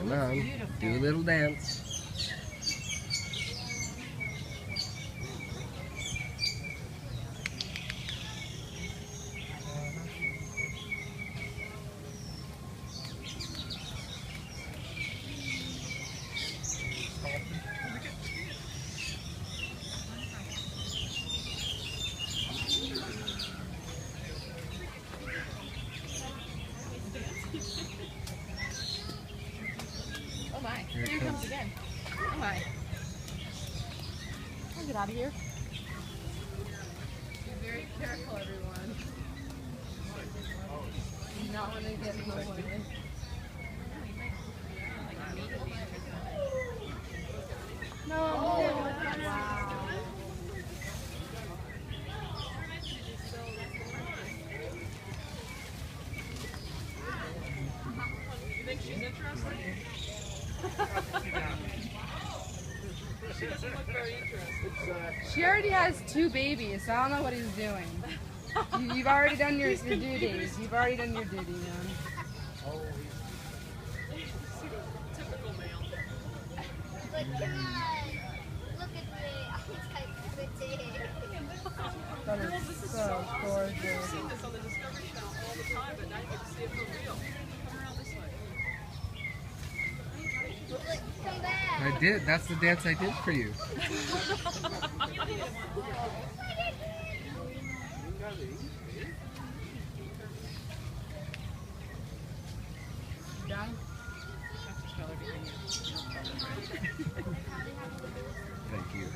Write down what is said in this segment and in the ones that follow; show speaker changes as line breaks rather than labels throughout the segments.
Come on, do a little dance.
Oh my, here it comes again. Oh my. I'll get out of here. Be very careful, everyone. You do not want to get in the way. No, wow. You think she's interested? She doesn't look very interested. She already has 2 babies, so I don't know what he's doing. You've already done your duties. You've already done your duty, man. Typical male.
But God, look at me. I'm pretty.
That is so gorgeous.
I've seen this on the Discovery Channel all the time, but now you get to see it for real. Come around this way.
Look, come back.
I did. That's the dance I did for you.
Done?
Thank you.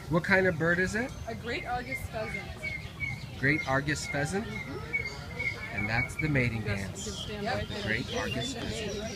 What kind of bird is it?
A great Argus pheasant.
Great Argus pheasant? And that's the mating
You can
dance.
stand right there.
Great Argus pheasant.